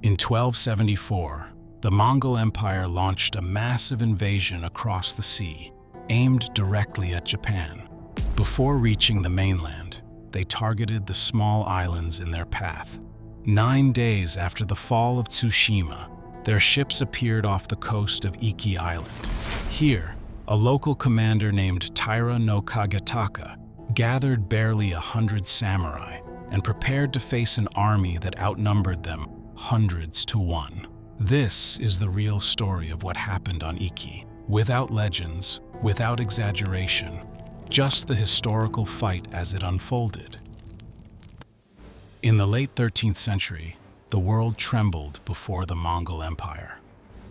In 1274, the Mongol Empire launched a massive invasion across the sea, aimed directly at Japan. Before reaching the mainland, they targeted the small islands in their path. 9 days after the fall of Tsushima, their ships appeared off the coast of Iki Island. Here, a local commander named Taira no Kagetaka gathered barely 100 samurai and prepared to face an army that outnumbered them hundreds to one. This is the real story of what happened on Iki, without legends, without exaggeration, just the historical fight as it unfolded. In the late 13th century, the world trembled before the Mongol Empire.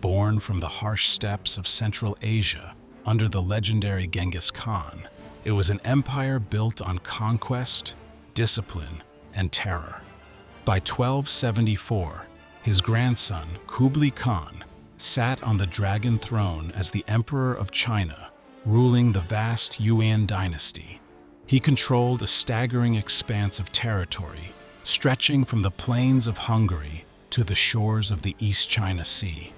Born from the harsh steppes of Central Asia under the legendary Genghis Khan, it was an empire built on conquest, discipline, and terror. By 1274, his grandson, Kublai Khan, sat on the dragon throne as the Emperor of China, ruling the vast Yuan dynasty. He controlled a staggering expanse of territory, stretching from the plains of Hungary to the shores of the East China Sea.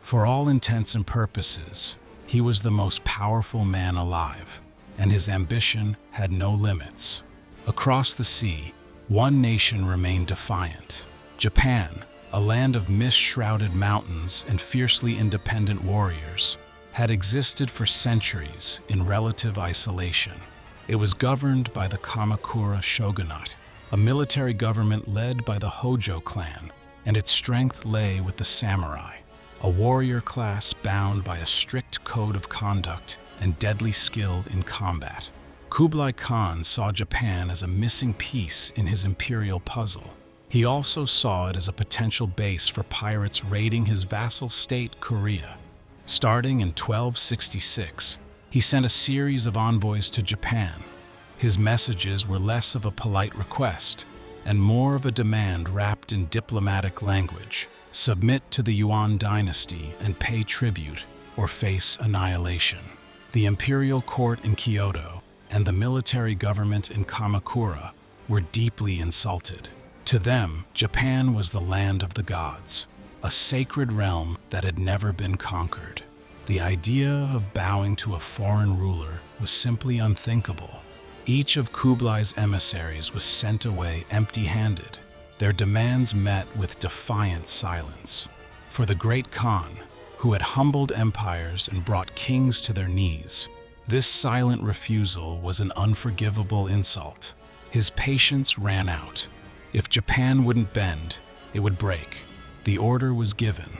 For all intents and purposes, he was the most powerful man alive, and his ambition had no limits. Across the sea, one nation remained defiant. Japan, a land of mist-shrouded mountains and fiercely independent warriors, had existed for centuries in relative isolation. It was governed by the Kamakura shogunate, a military government led by the Hojo clan, and its strength lay with the samurai, a warrior class bound by a strict code of conduct and deadly skill in combat. Kublai Khan saw Japan as a missing piece in his imperial puzzle. He also saw it as a potential base for pirates raiding his vassal state, Korea. Starting in 1266, he sent a series of envoys to Japan. His messages were less of a polite request and more of a demand wrapped in diplomatic language: submit to the Yuan dynasty and pay tribute or face annihilation. The imperial court in Kyoto and the military government in Kamakura were deeply insulted. To them, Japan was the land of the gods, a sacred realm that had never been conquered. The idea of bowing to a foreign ruler was simply unthinkable. Each of Kublai's emissaries was sent away empty-handed, their demands met with defiant silence. For the great Khan, who had humbled empires and brought kings to their knees, this silent refusal was an unforgivable insult. His patience ran out. If Japan wouldn't bend, it would break. The order was given.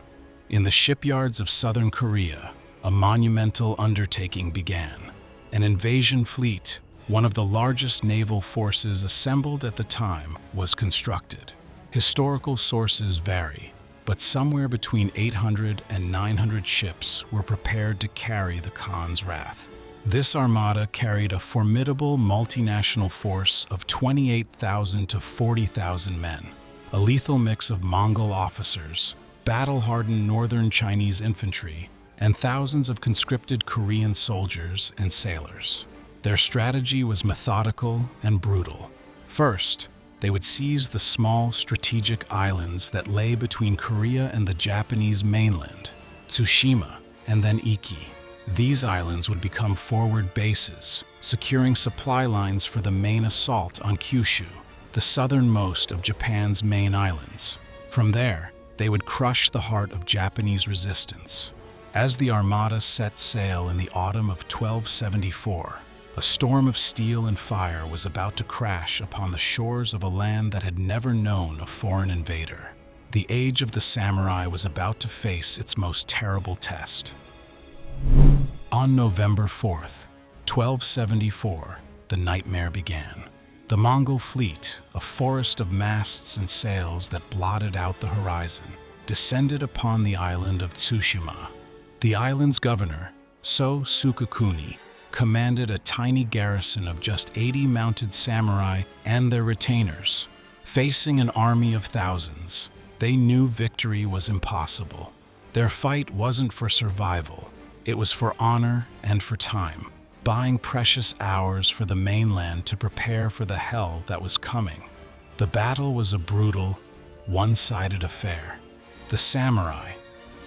In the shipyards of southern Korea, a monumental undertaking began. An invasion fleet, one of the largest naval forces assembled at the time, was constructed. Historical sources vary, but somewhere between 800 and 900 ships were prepared to carry the Khan's wrath. This armada carried a formidable multinational force of 28,000 to 40,000 men, a lethal mix of Mongol officers, battle-hardened northern Chinese infantry, and thousands of conscripted Korean soldiers and sailors. Their strategy was methodical and brutal. First, they would seize the small strategic islands that lay between Korea and the Japanese mainland, Tsushima, and then Iki. These islands would become forward bases, securing supply lines for the main assault on Kyushu, the southernmost of Japan's main islands. From there, they would crush the heart of Japanese resistance. As the armada set sail in the autumn of 1274, a storm of steel and fire was about to crash upon the shores of a land that had never known a foreign invader. The age of the samurai was about to face its most terrible test. On November 4th, 1274, the nightmare began. The Mongol fleet, a forest of masts and sails that blotted out the horizon, descended upon the island of Tsushima. The island's governor, Sō Sukekuni, commanded a tiny garrison of just 80 mounted samurai and their retainers. Facing an army of thousands, they knew victory was impossible. Their fight wasn't for survival. It was for honor and for time, buying precious hours for the mainland to prepare for the hell that was coming. The battle was a brutal, one-sided affair. The samurai,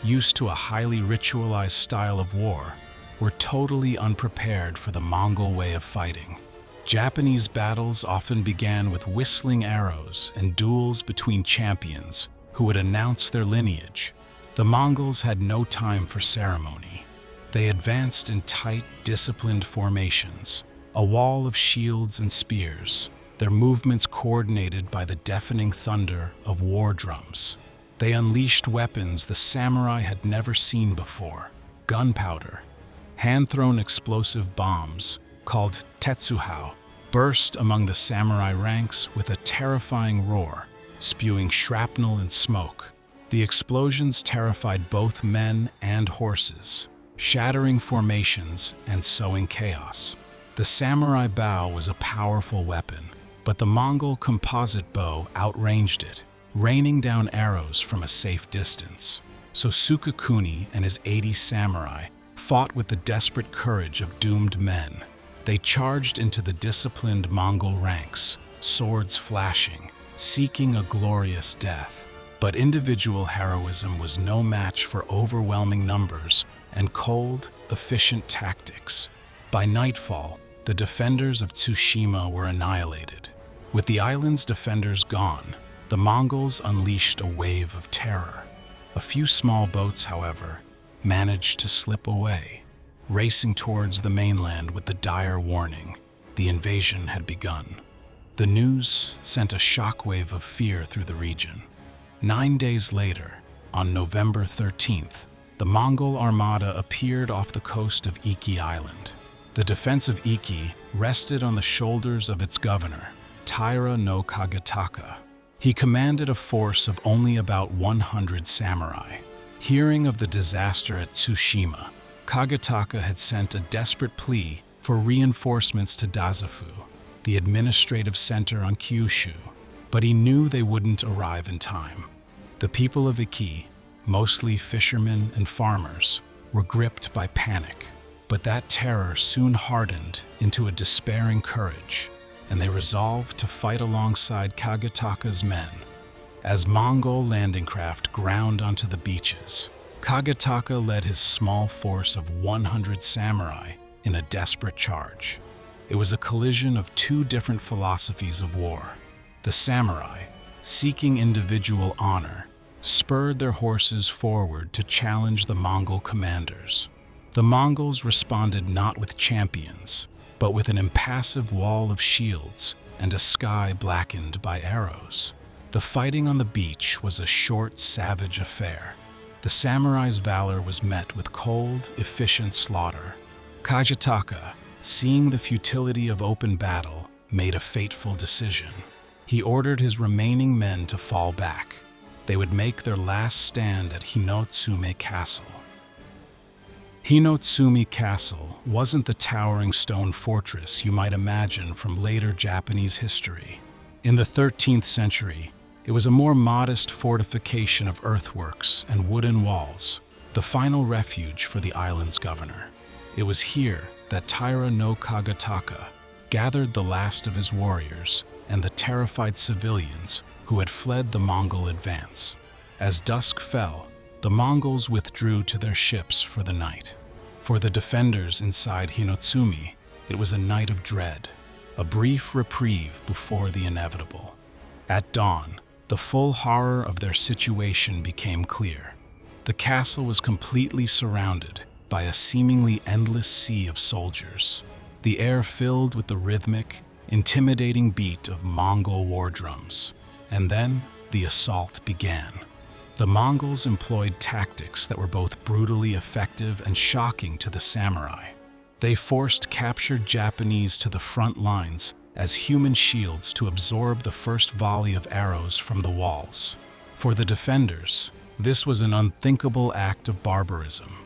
used to a highly ritualized style of war, were totally unprepared for the Mongol way of fighting. Japanese battles often began with whistling arrows and duels between champions who would announce their lineage. The Mongols had no time for ceremony. They advanced in tight, disciplined formations, a wall of shields and spears, their movements coordinated by the deafening thunder of war drums. They unleashed weapons the samurai had never seen before: gunpowder. Hand-thrown explosive bombs, called tetsuhou, burst among the samurai ranks with a terrifying roar, spewing shrapnel and smoke. The explosions terrified both men and horses, shattering formations and sowing chaos. The samurai bow was a powerful weapon, but the Mongol composite bow outranged it, raining down arrows from a safe distance. Sō Sukekuni and his 80 samurai fought with the desperate courage of doomed men. They charged into the disciplined Mongol ranks, swords flashing, seeking a glorious death. But individual heroism was no match for overwhelming numbers and cold, efficient tactics. By nightfall, the defenders of Tsushima were annihilated. With the island's defenders gone, the Mongols unleashed a wave of terror. A few small boats, however, managed to slip away, racing towards the mainland with the dire warning: the invasion had begun. The news sent a shockwave of fear through the region. 9 days later, on November 13th, the Mongol armada appeared off the coast of Iki Island. The defense of Iki rested on the shoulders of its governor, Taira no Kagetaka. He commanded a force of only about 100 samurai. Hearing of the disaster at Tsushima, Kagetaka had sent a desperate plea for reinforcements to Dazafu, the administrative center on Kyushu, but he knew they wouldn't arrive in time. The people of Iki, mostly fishermen and farmers, were gripped by panic, but that terror soon hardened into a despairing courage, and they resolved to fight alongside Kagetaka's men. As Mongol landing craft ground onto the beaches, Kagetaka led his small force of 100 samurai in a desperate charge. It was a collision of two different philosophies of war. The samurai, seeking individual honor, spurred their horses forward to challenge the Mongol commanders. The Mongols responded not with champions, but with an impassive wall of shields and a sky blackened by arrows. The fighting on the beach was a short, savage affair. The samurai's valor was met with cold, efficient slaughter. Kagetaka, seeing the futility of open battle, made a fateful decision. He ordered his remaining men to fall back. They would make their last stand at Hinotsume Castle. Hinotsume Castle wasn't the towering stone fortress you might imagine from later Japanese history. In the 13th century, it was a more modest fortification of earthworks and wooden walls, the final refuge for the island's governor. It was here that Taira no Kagetaka gathered the last of his warriors and the terrified civilians who had fled the Mongol advance. As dusk fell, the Mongols withdrew to their ships for the night. For the defenders inside Hinotsume, it was a night of dread, a brief reprieve before the inevitable. At dawn, the full horror of their situation became clear. The castle was completely surrounded by a seemingly endless sea of soldiers, the air filled with the rhythmic, intimidating beat of Mongol war drums. And then the assault began. The Mongols employed tactics that were both brutally effective and shocking to the samurai. They forced captured Japanese to the front lines as human shields to absorb the first volley of arrows from the walls. For the defenders, this was an unthinkable act of barbarism.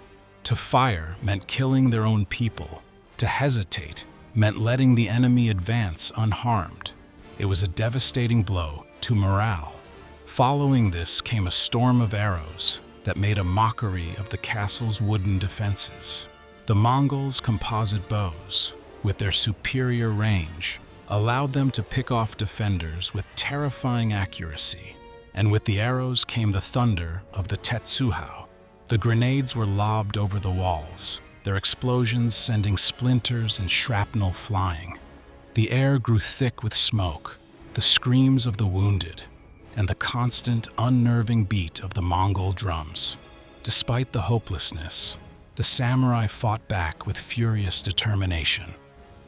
To fire meant killing their own people. To hesitate meant letting the enemy advance unharmed. It was a devastating blow to morale. Following this came a storm of arrows that made a mockery of the castle's wooden defenses. The Mongols' composite bows, with their superior range, allowed them to pick off defenders with terrifying accuracy. and with the arrows came the thunder of the Tetsuhao. The grenades were lobbed over the walls, their explosions sending splinters and shrapnel flying. The air grew thick with smoke, the screams of the wounded, and the constant, unnerving beat of the Mongol drums. Despite the hopelessness, the samurai fought back with furious determination.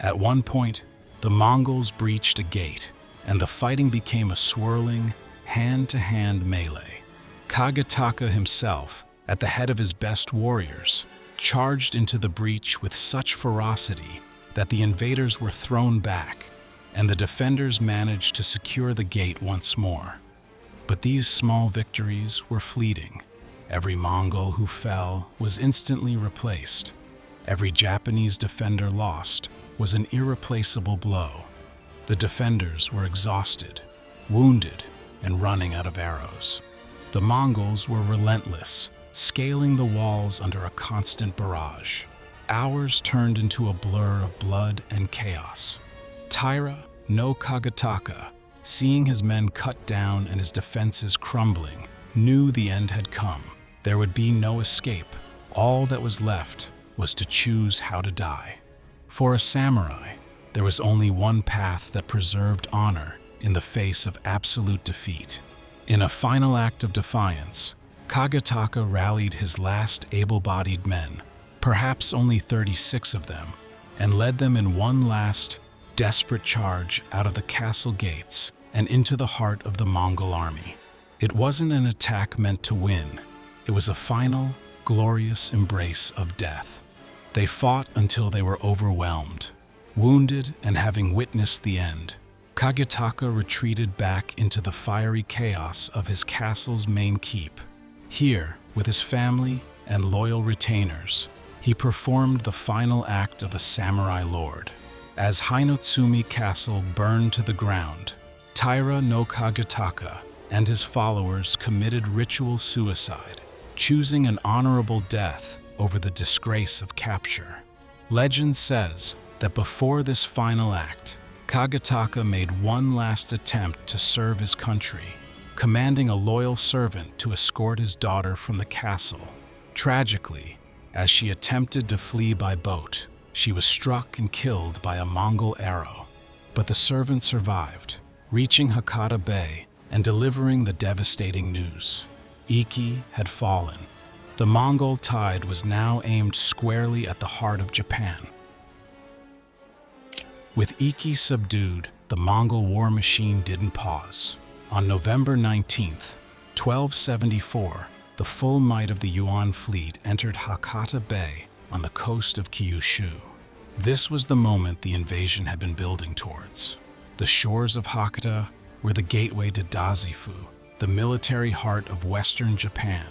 At one point, the Mongols breached a gate, and the fighting became a swirling, hand-to-hand melee. Kagetaka himself, at the head of his best warriors, charged into the breach with such ferocity that the invaders were thrown back, and the defenders managed to secure the gate once more. But these small victories were fleeting. Every Mongol who fell was instantly replaced. Every Japanese defender lost was an irreplaceable blow. The defenders were exhausted, wounded, and running out of arrows. The Mongols were relentless, scaling the walls under a constant barrage. Hours turned into a blur of blood and chaos. Taira no Kagetaka, seeing his men cut down and his defenses crumbling, knew the end had come. There would be no escape. All that was left was to choose how to die. For a samurai, there was only one path that preserved honor in the face of absolute defeat. In a final act of defiance, Kagetaka rallied his last able-bodied men, perhaps only 36 of them, and led them in one last, desperate charge out of the castle gates and into the heart of the Mongol army. It wasn't an attack meant to win. It was a final, glorious embrace of death. They fought until they were overwhelmed. Wounded and having witnessed the end, Kagetaka retreated back into the fiery chaos of his castle's main keep. Here, with his family and loyal retainers, he performed the final act of a samurai lord. As Hainotsumi Castle burned to the ground, Taira no Kagetaka and his followers committed ritual suicide, choosing an honorable death over the disgrace of capture. Legend says that before this final act, Kagetaka made one last attempt to serve his country, commanding a loyal servant to escort his daughter from the castle. Tragically, as she attempted to flee by boat, she was struck and killed by a Mongol arrow. But the servant survived, reaching Hakata Bay and delivering the devastating news. Iki had fallen. The Mongol tide was now aimed squarely at the heart of Japan. With Iki subdued, the Mongol war machine didn't pause. On November 19th, 1274, the full might of the Yuan fleet entered Hakata Bay on the coast of Kyushu. This was the moment the invasion had been building towards. The shores of Hakata were the gateway to Dazifu, the military heart of western Japan.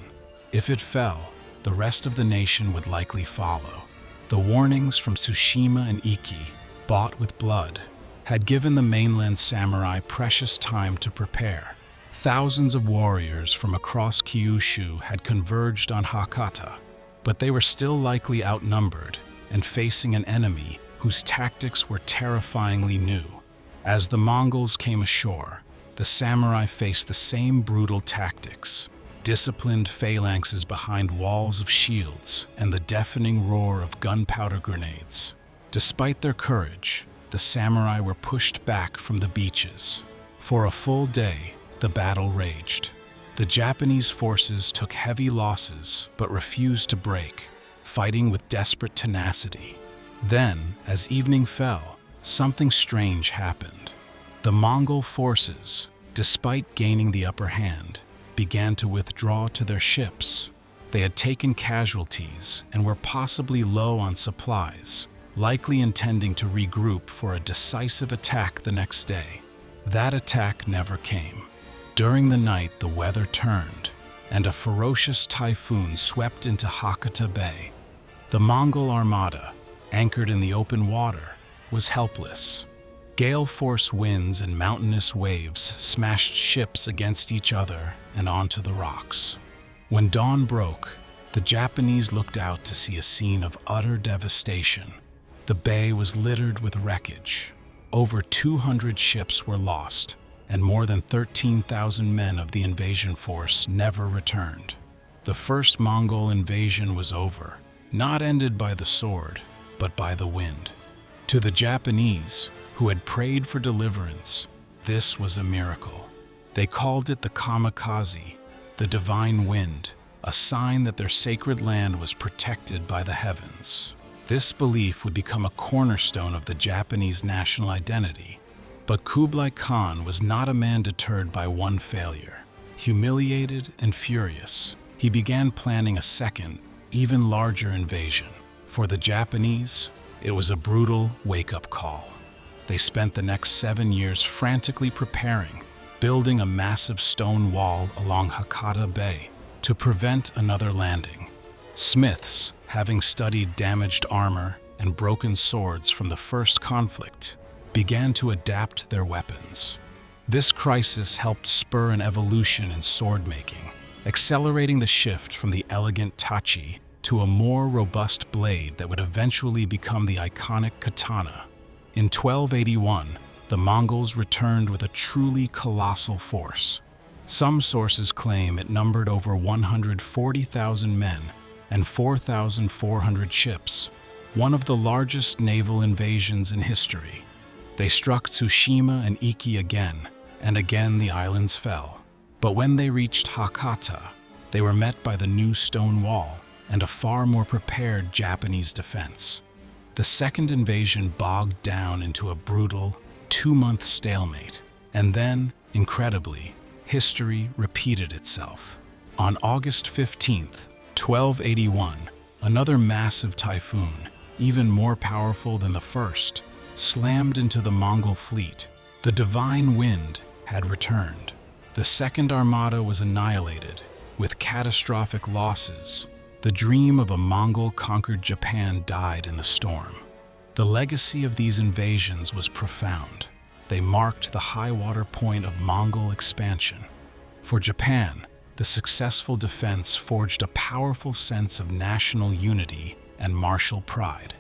If it fell, the rest of the nation would likely follow. The warnings from Tsushima and Iki, bought with blood, had given the mainland samurai precious time to prepare. Thousands of warriors from across Kyushu had converged on Hakata, but they were still likely outnumbered and facing an enemy whose tactics were terrifyingly new. As the Mongols came ashore, the samurai faced the same brutal tactics: disciplined phalanxes behind walls of shields and the deafening roar of gunpowder grenades. Despite their courage, the samurai were pushed back from the beaches. For a full day, the battle raged. The Japanese forces took heavy losses but refused to break, fighting with desperate tenacity. Then, as evening fell, something strange happened. The Mongol forces, despite gaining the upper hand, began to withdraw to their ships. They had taken casualties and were possibly low on supplies, likely intending to regroup for a decisive attack the next day. That attack never came. During the night, the weather turned, and a ferocious typhoon swept into Hakata Bay. The Mongol armada, anchored in the open water, was helpless. Gale-force winds and mountainous waves smashed ships against each other and onto the rocks. When dawn broke, the Japanese looked out to see a scene of utter devastation. The bay was littered with wreckage. Over 200 ships were lost, and more than 13,000 men of the invasion force never returned. The first Mongol invasion was over, not ended by the sword, but by the wind. To the Japanese, who had prayed for deliverance, this was a miracle. They called it the kamikaze, the divine wind, a sign that their sacred land was protected by the heavens. This belief would become a cornerstone of the Japanese national identity. But Kublai Khan was not a man deterred by one failure. Humiliated and furious, he began planning a second, even larger invasion. For the Japanese, it was a brutal wake-up call. They spent the next 7 years frantically preparing, building a massive stone wall along Hakata Bay to prevent another landing. Smiths, having studied damaged armor and broken swords from the first conflict, began to adapt their weapons. This crisis helped spur an evolution in sword-making, accelerating the shift from the elegant tachi to a more robust blade that would eventually become the iconic katana. In 1281, the Mongols returned with a truly colossal force. Some sources claim it numbered over 140,000 men and 4,400 ships, one of the largest naval invasions in history. They struck Tsushima and Iki again, and again the islands fell. But when they reached Hakata, they were met by the new stone wall and a far more prepared Japanese defense. The second invasion bogged down into a brutal 2-month stalemate, and then, incredibly, history repeated itself. On August 15th, 1281, another massive typhoon, even more powerful than the first, slammed into the Mongol fleet. The divine wind had returned. The Second Armada was annihilated, with catastrophic losses. The dream of a Mongol-conquered Japan died in the storm. The legacy of these invasions was profound. They marked the high-water point of Mongol expansion. For Japan, the successful defense forged a powerful sense of national unity and martial pride.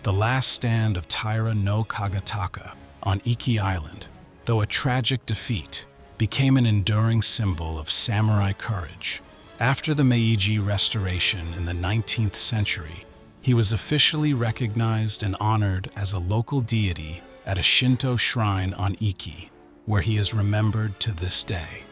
The last stand of Taira no Kagetaka on Iki Island, though a tragic defeat, became an enduring symbol of samurai courage. After the Meiji Restoration in the 19th century, he was officially recognized and honored as a local deity at a Shinto shrine on Iki, where he is remembered to this day.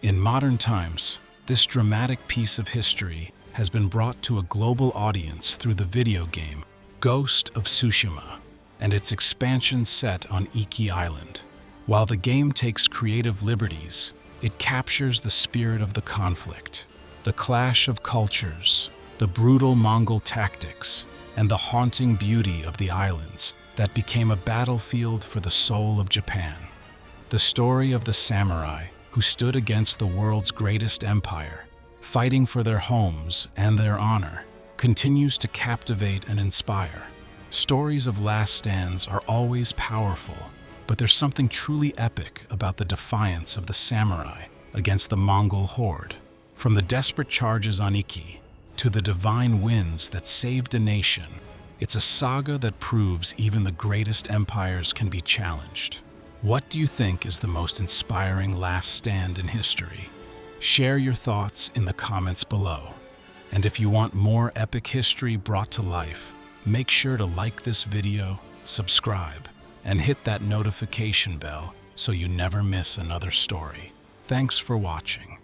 In modern times, this dramatic piece of history has been brought to a global audience through the video game Ghost of Tsushima and its expansion set on Iki Island. While the game takes creative liberties, it captures the spirit of the conflict, the clash of cultures, the brutal Mongol tactics, and the haunting beauty of the islands that became a battlefield for the soul of Japan. The story of the samurai who stood against the world's greatest empire, fighting for their homes and their honor, continues to captivate and inspire. Stories of last stands are always powerful, but there's something truly epic about the defiance of the samurai against the Mongol horde. From the desperate charges on Iki to the divine winds that saved a nation, it's a saga that proves even the greatest empires can be challenged. What do you think is the most inspiring last stand in history? Share your thoughts in the comments below. And if you want more epic history brought to life, make sure to like this video, subscribe, and hit that notification bell so you never miss another story. Thanks for watching.